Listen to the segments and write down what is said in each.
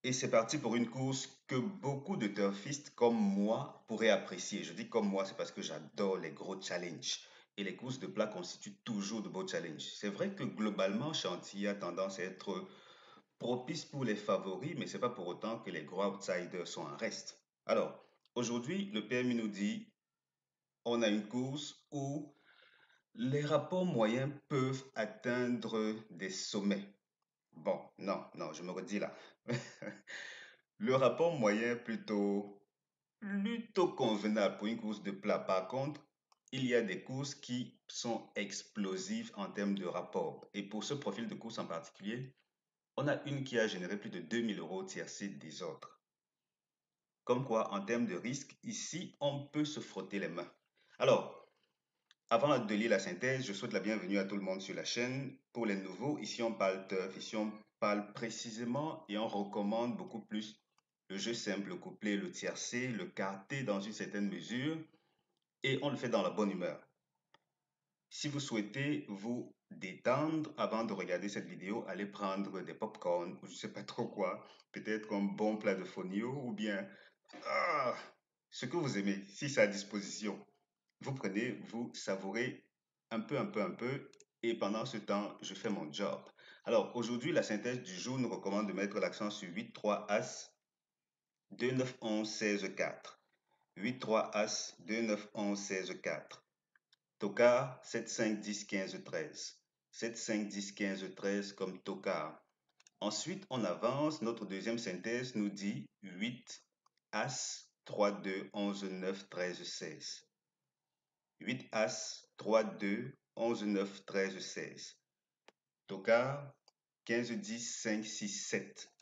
Et c'est parti pour une course que beaucoup de turfistes comme moi pourraient apprécier. Je dis comme moi, c'est parce que j'adore les gros challenges. Et les courses de plat constituent toujours de beaux challenges. C'est vrai que globalement, Chantilly a tendance à être propice pour les favoris, mais c'est pas pour autant que les gros outsiders sont en reste. Alors, aujourd'hui, le PMU nous dit, on a une course où les rapports moyens peuvent atteindre des sommets. Bon, non, non, je me redis là. Le rapport moyen plutôt convenable pour une course de plat. Par contre, il y a des courses qui sont explosives en termes de rapport. Et pour ce profil de course en particulier, on a une qui a généré plus de 2 000 € tiercé des autres. Comme quoi, en termes de risque, ici, on peut se frotter les mains. Alors, avant de lire la synthèse, je souhaite la bienvenue à tout le monde sur la chaîne. Pour les nouveaux, ici on parle turf, ici on parle précisément et on recommande beaucoup plus le jeu simple, le couplet, le tiercé, le quarté dans une certaine mesure et on le fait dans la bonne humeur. Si vous souhaitez vous détendre avant de regarder cette vidéo, allez prendre des pop-corn ou je ne sais pas trop quoi, peut-être un bon plat de fonio ou bien ah, ce que vous aimez, si c'est à disposition. Vous prenez, vous savourez un peu, et pendant ce temps, je fais mon job. Alors, aujourd'hui, la synthèse du jour nous recommande de mettre l'accent sur 8-3 As, 2-9-11, 16-4. 8-3 As, 2-9-11, 16-4. Tocard, 7-5-10-15-13. 7-5-10-15-13 comme tocard. Ensuite, on avance. Notre deuxième synthèse nous dit 8 As, 3-2, 11-9, 13-16. 8 As, 3, 2, 11, 9, 13, 16. Tocard, 15, 10, 5, 6, 7.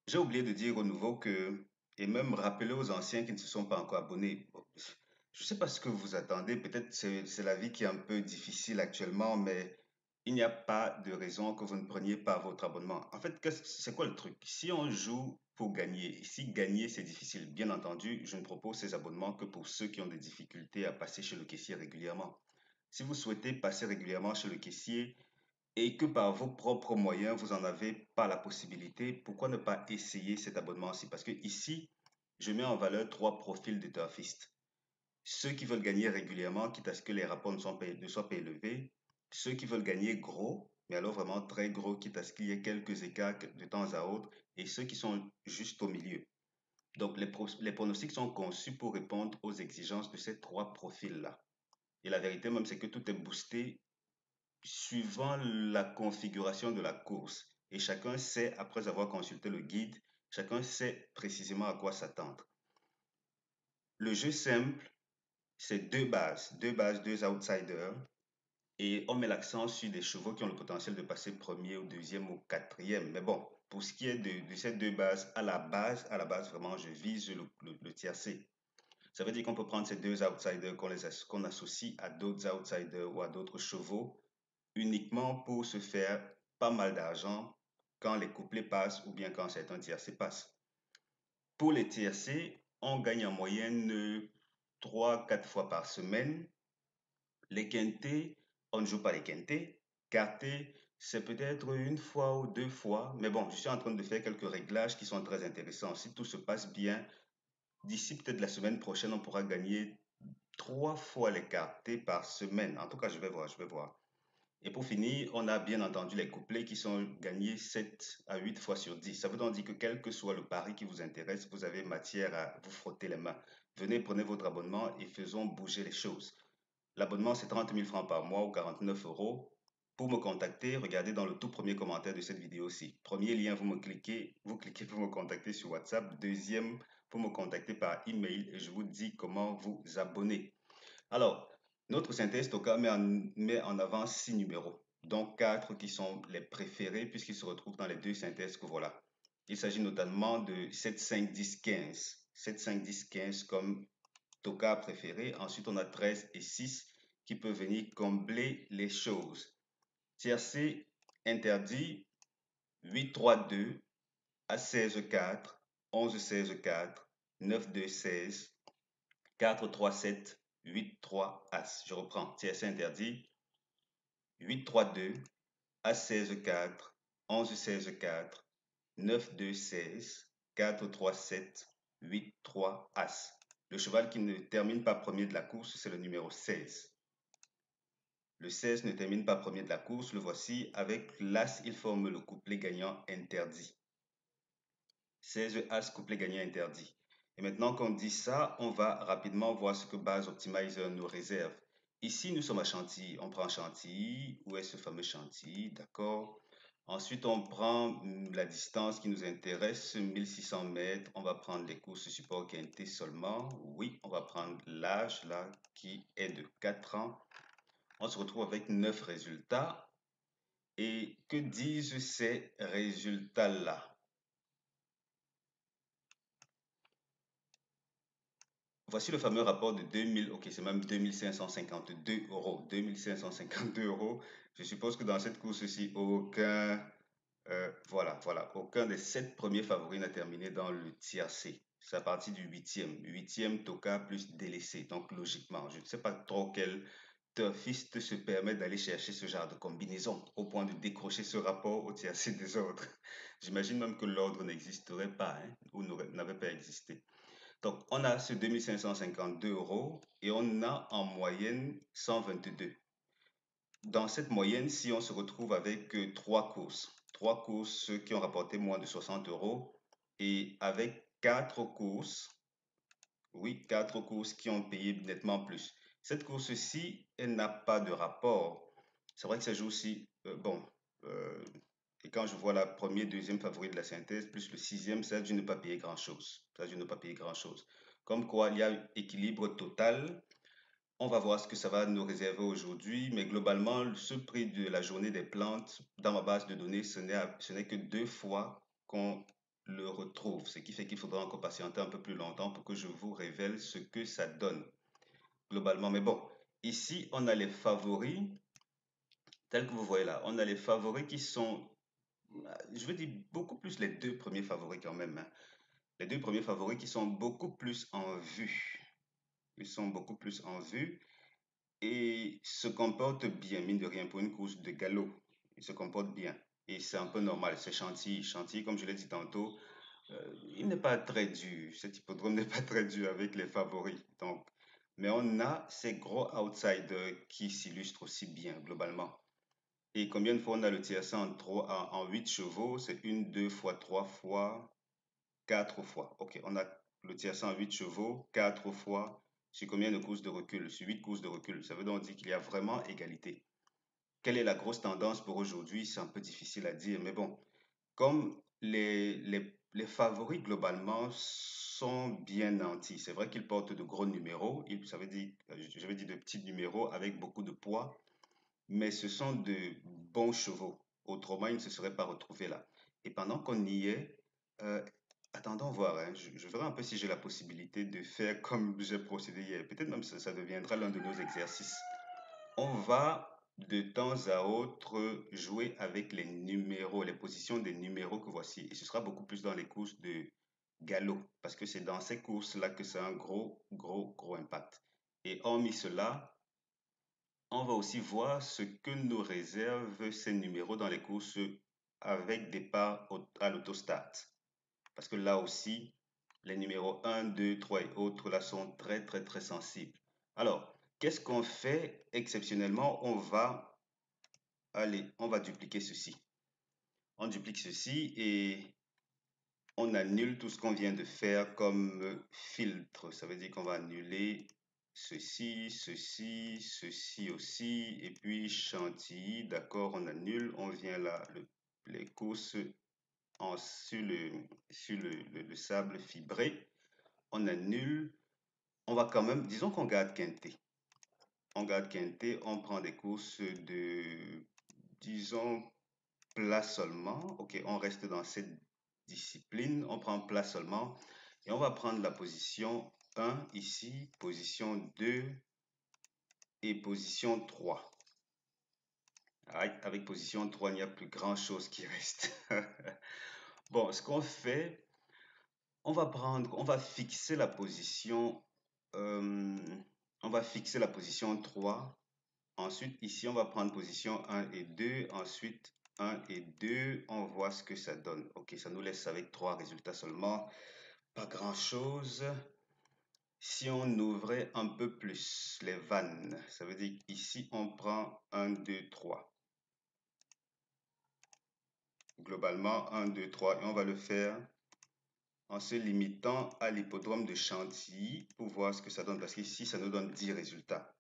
J'ai oublié de dire au nouveau que, et même rappeler aux anciens qui ne se sont pas encore abonnés, je ne sais pas ce que vous attendez, peut-être c'est la vie qui est un peu difficile actuellement, mais il n'y a pas de raison que vous ne preniez pas votre abonnement. En fait, c'est quoi le truc? Si on joue pour gagner, si gagner c'est difficile, bien entendu, je ne propose ces abonnements que pour ceux qui ont des difficultés à passer chez le caissier régulièrement. Si vous souhaitez passer régulièrement chez le caissier et que par vos propres moyens, vous n'en avez pas la possibilité, pourquoi ne pas essayer cet abonnement-ci? Parce que ici, je mets en valeur trois profils de turfistes. Ceux qui veulent gagner régulièrement, quitte à ce que les rapports ne soient pas élevés. Ceux qui veulent gagner gros, mais alors vraiment très gros, quitte à ce qu'il y ait quelques écarts de temps à autre. Et ceux qui sont juste au milieu. Donc, les pronostics sont conçus pour répondre aux exigences de ces trois profils-là. Et la vérité même, c'est que tout est boosté suivant la configuration de la course. Et chacun sait, après avoir consulté le guide, chacun sait précisément à quoi s'attendre. Le jeu simple, c'est deux bases, deux outsiders. Et on met l'accent sur des chevaux qui ont le potentiel de passer premier ou deuxième ou quatrième. Mais bon, pour ce qui est de ces deux bases, à la base, vraiment, je vise le tiercé. Ça veut dire qu'on peut prendre ces deux outsiders qu'on associe à d'autres outsiders ou à d'autres chevaux uniquement pour se faire pas mal d'argent quand les couplets passent ou bien quand certains tiercés passent. Pour les tiercés, on gagne en moyenne 3-4 fois par semaine. Les quintés, on ne joue pas les quintés. Quartés, c'est peut-être une fois ou deux fois. Mais bon, je suis en train de faire quelques réglages qui sont très intéressants. Si tout se passe bien, d'ici peut-être la semaine prochaine, on pourra gagner 3 fois les quartés par semaine. En tout cas, je vais voir, je vais voir. Et pour finir, on a bien entendu les couplets qui sont gagnés 7 à 8 fois sur 10. Ça veut donc dire que quel que soit le pari qui vous intéresse, vous avez matière à vous frotter les mains. Venez, prenez votre abonnement et faisons bouger les choses. L'abonnement, c'est 30 000 francs par mois ou 49 euros. Pour me contacter, regardez dans le tout premier commentaire de cette vidéo-ci. Premier lien, vous cliquez pour me contacter sur WhatsApp. Deuxième, pour me contacter par email et je vous dis comment vous abonner. Alors, notre synthèse Toka met en avant 6 numéros, dont 4 qui sont les préférés puisqu'ils se retrouvent dans les deux synthèses que voilà. Il s'agit notamment de 7, 5, 10, 15. 7, 5, 10, 15 comme Toka préféré. Ensuite, on a 13 et 6 qui peuvent venir combler les choses. Tiercé interdit 8, 3, 2, à 16, 4, 11, 16, 4, 9, 2, 16, 4, 3, 7, 8, 3, As. Je reprends. Tiercé interdit. 8, 3, 2, As, 16, 4, 11, 16, 4, 9, 2, 16, 4, 3, 7, 8, 3, As. Le cheval qui ne termine pas premier de la course, c'est le numéro 16. Le 16 ne termine pas premier de la course, le voici. Avec l'As, il forme le couplet gagnant interdit. 16 As, couplet gagnant interdit. Et maintenant qu'on dit ça, on va rapidement voir ce que Base Optimizer nous réserve. Ici, nous sommes à Chantilly. On prend Chantilly. Où est ce fameux Chantilly? D'accord. Ensuite, on prend la distance qui nous intéresse, 1600 mètres. On va prendre les courses support quinté seulement. Oui, on va prendre l'âge là qui est de 4 ans. On se retrouve avec 9 résultats. Et que disent ces résultats-là? Voici le fameux rapport de 2000, ok, c'est même 2552 euros. 2552 euros. Je suppose que dans cette course-ci, voilà, aucun des 7 premiers favoris n'a terminé dans le tiercé. C'est à partir du huitième. Huitième, Toka plus délaissé. Donc, logiquement, je ne sais pas trop quel turfiste se permet d'aller chercher ce genre de combinaison au point de décrocher ce rapport au tiercé des autres. J'imagine même que l'ordre n'existerait pas, hein, ou n'avait pas existé. Donc, on a ce 2552 euros et on a en moyenne 122. Dans cette moyenne, si on se retrouve avec trois courses qui ont rapporté moins de 60 euros et avec quatre courses, oui, quatre courses qui ont payé nettement plus. Cette course-ci, elle n'a pas de rapport. C'est vrai que ça joue aussi, euh, et quand je vois la première, deuxième favori de la synthèse, plus le sixième, ça a dû ne pas payer grand-chose. Ça a dû ne pas payer grand-chose. Comme quoi, il y a équilibre total. On va voir ce que ça va nous réserver aujourd'hui, mais globalement, ce prix de la journée des plantes, dans ma base de données, ce n'est que 2 fois qu'on le retrouve, ce qui fait qu'il faudra encore patienter un peu plus longtemps pour que je vous révèle ce que ça donne globalement. Mais bon, ici, on a les favoris, tels que vous voyez là. On a les favoris qui sont, je veux dire, beaucoup plus les deux premiers favoris quand même, hein. Les deux premiers favoris qui sont beaucoup plus en vue. Ils sont beaucoup plus en vue et se comporte bien, mine de rien, pour une course de galop. Il se comporte bien. Et c'est un peu normal, c'est Chantilly. Chantilly, comme je l'ai dit tantôt, il n'est pas très dur. Cet hippodrome n'est pas très dur avec les favoris. Donc, mais on a ces gros outsiders qui s'illustrent aussi bien, globalement. Et combien de fois on a le tiercé en 8 chevaux? C'est une, deux fois, trois fois, quatre fois. Ok, on a le tiercé en 8 chevaux, quatre fois. Sur combien de courses de recul? Sur 8 courses de recul. Ça veut donc dire qu'il y a vraiment égalité. Quelle est la grosse tendance pour aujourd'hui? C'est un peu difficile à dire, mais bon, comme les favoris globalement sont bien nantis, c'est vrai qu'ils portent de gros numéros, ça veut dire, je veux dire de petits numéros avec beaucoup de poids, mais ce sont de bons chevaux. Autrement, ils ne se seraient pas retrouvés là. Et pendant qu'on y est, euh, attendons voir, hein, je verrai un peu si j'ai la possibilité de faire comme j'ai procédé hier. Peut-être même ça deviendra l'un de nos exercices. On va de temps à autre jouer avec les numéros, les positions des numéros que voici. Et ce sera beaucoup plus dans les courses de galop, parce que c'est dans ces courses-là que c'est un gros impact. Et hormis cela, on va aussi voir ce que nous réservent ces numéros dans les courses avec départ à l'autostart. Parce que là aussi, les numéros 1, 2, 3 et autres là sont très sensibles. Alors, qu'est-ce qu'on fait exceptionnellement? On va dupliquer ceci. On duplique ceci et on annule tout ce qu'on vient de faire comme filtre. Ça veut dire qu'on va annuler ceci aussi, et puis Chantilly, d'accord, on annule, on vient là, les courses sur le sable fibré, on annule, on va quand même, disons qu'on garde quinté. On garde quinté, on prend des courses de, disons, plat seulement. Ok, on reste dans cette discipline, on prend plat seulement et on va prendre la position 1 ici, position 2 et position 3. Avec position 3, il n'y a plus grand chose qui reste. Bon, ce qu'on fait, on va fixer la position, on va fixer la position 3. Ensuite, ici, on va prendre position 1 et 2. Ensuite, 1 et 2. On voit ce que ça donne. Ok, ça nous laisse avec 3 résultats seulement. Pas grand-chose. Si on ouvrait un peu plus les vannes, ça veut dire qu'ici, on prend 1, 2, 3. Globalement, 1, 2, 3. Et on va le faire en se limitant à l'hippodrome de Chantilly pour voir ce que ça donne. Parce qu'ici, ça nous donne 10 résultats.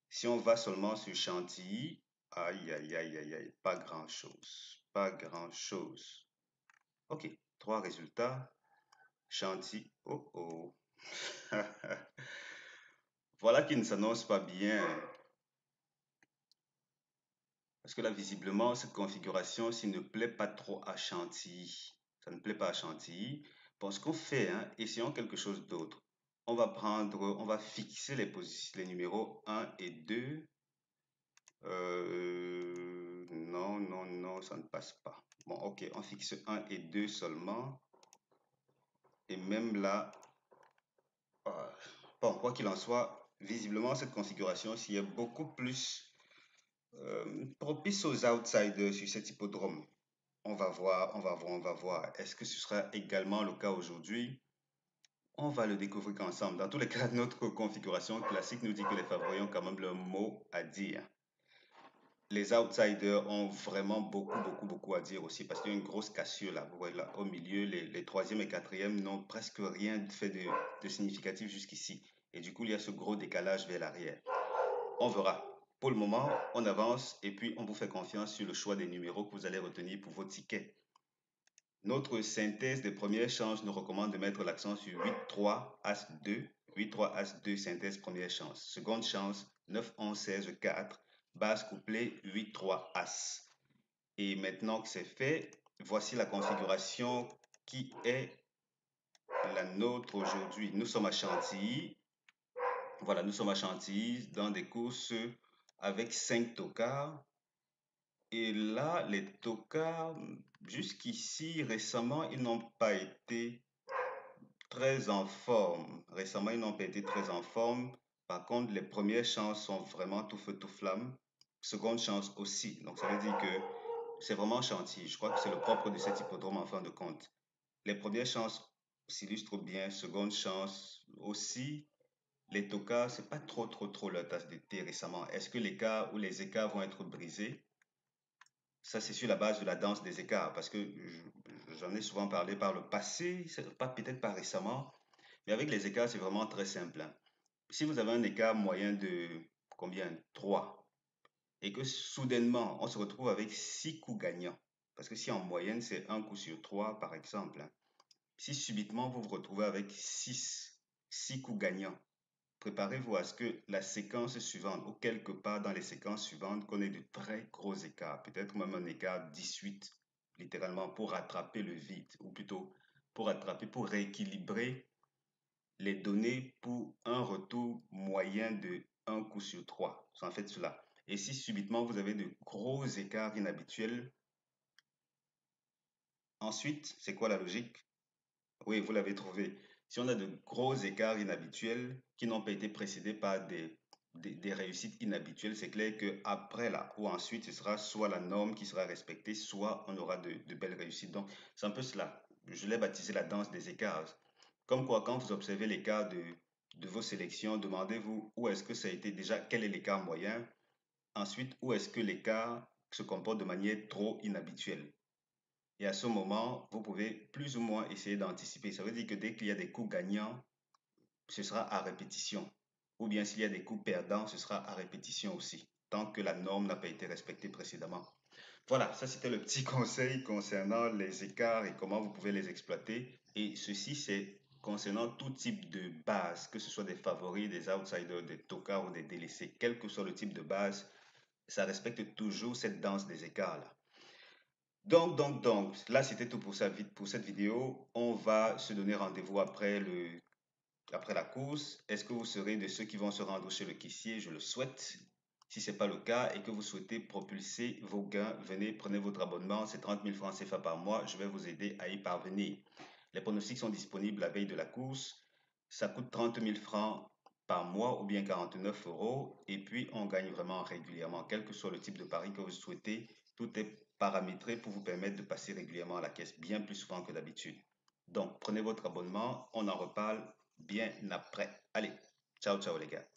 Si on va seulement sur Chantilly, aïe, aïe, aïe, aïe, aïe, pas grand-chose. Pas grand-chose. Ok, 3 résultats. Chantilly, oh oh. Voilà qui ne s'annonce pas bien. Parce que là, visiblement, cette configuration, s'il ne plaît pas trop à Chantilly, ça ne plaît pas à Chantilly. Bon, ce qu'on fait, hein, essayons quelque chose d'autre. On va fixer les numéros 1 et 2. Non, non, non, ça ne passe pas. Bon, ok, on fixe 1 et 2 seulement. Et même là, bon, quoi qu'il en soit, visiblement, cette configuration s'y est beaucoup plus propice aux outsiders sur cet hippodrome. On va voir, on va voir, on va voir. Est-ce que ce sera également le cas aujourd'hui? On va le découvrir ensemble. Dans tous les cas, notre configuration classique nous dit que les favoris ont quand même le mot à dire. Les outsiders ont vraiment beaucoup à dire aussi parce qu'il y a une grosse cassure là. Vous voyez là, au milieu, les troisième et quatrième n'ont presque rien fait de significatif jusqu'ici. Et du coup, il y a ce gros décalage vers l'arrière. On verra. Pour le moment, on avance et puis on vous fait confiance sur le choix des numéros que vous allez retenir pour vos tickets. Notre synthèse des premières chances nous recommande de mettre l'accent sur 8-3 As-2. 8-3 As-2, synthèse première chance. Seconde chance, 9-11-16-4. Base couplée, 8-3 As. Et maintenant que c'est fait, voici la configuration qui est la nôtre aujourd'hui. Nous sommes à Chantilly. Voilà, nous sommes à Chantilly dans des courses avec 5 tocards. Et là, les tocards, jusqu'ici, récemment, ils n'ont pas été très en forme. Récemment, ils n'ont pas été très en forme. Par contre, les premières chances sont vraiment tout feu, tout flamme. Seconde chance aussi. Donc, ça veut dire que c'est vraiment Chantilly. Je crois que c'est le propre de cet hippodrome en fin de compte. Les premières chances s'illustrent bien. Seconde chance aussi. Les tocards, c'est pas trop leur tasse de thé récemment. Est-ce que l'écart ou les écarts vont être brisés? Ça, c'est sur la base de la danse des écarts, parce que j'en ai souvent parlé par le passé, peut-être pas récemment, mais avec les écarts, c'est vraiment très simple, hein. Si vous avez un écart moyen de combien? 3, et que soudainement, on se retrouve avec 6 coups gagnants, parce que si en moyenne, c'est un coup sur 3, par exemple, hein, si subitement vous vous retrouvez avec 6 coups gagnants, préparez-vous à ce que la séquence suivante, ou quelque part dans les séquences suivantes, qu'on ait de très gros écarts, peut-être même un écart 18, littéralement, pour rattraper le vide, ou plutôt pour rééquilibrer les données pour un retour moyen de un coup sur 3. C'est en fait cela. Et si subitement vous avez de gros écarts inhabituels, ensuite, c'est quoi la logique? Oui, vous l'avez trouvé. Si on a de gros écarts inhabituels qui n'ont pas été précédés par des réussites inhabituelles, c'est clair qu'après là, ou ensuite, ce sera soit la norme qui sera respectée, soit on aura de belles réussites. Donc, c'est un peu cela. Je l'ai baptisé la danse des écarts. Comme quoi, quand vous observez l'écart de vos sélections, demandez-vous où est-ce que ça a été déjà, quel est l'écart moyen. Ensuite, où est-ce que l'écart se comporte de manière trop inhabituelle. Et à ce moment, vous pouvez plus ou moins essayer d'anticiper. Ça veut dire que dès qu'il y a des coups gagnants, ce sera à répétition. Ou bien s'il y a des coups perdants, ce sera à répétition aussi, tant que la norme n'a pas été respectée précédemment. Voilà, ça c'était le petit conseil concernant les écarts et comment vous pouvez les exploiter. Et ceci, c'est concernant tout type de base, que ce soit des favoris, des outsiders, des tocards ou des délaissés, quel que soit le type de base, ça respecte toujours cette danse des écarts-là. Donc, là c'était tout pour cette vidéo. On va se donner rendez-vous après la course. Est-ce que vous serez de ceux qui vont se rendre chez le caissier? Je le souhaite. Si ce n'est pas le cas et que vous souhaitez propulser vos gains, venez, prenez votre abonnement. C'est 30 000 francs CFA par mois. Je vais vous aider à y parvenir. Les pronostics sont disponibles la veille de la course. Ça coûte 30 000 francs par mois ou bien 49 euros. Et puis, on gagne vraiment régulièrement, quel que soit le type de pari que vous souhaitez Tout est paramétré pour vous permettre de passer régulièrement à la caisse, bien plus souvent que d'habitude. Donc, prenez votre abonnement, on en reparle bien après. Allez, ciao, ciao les gars.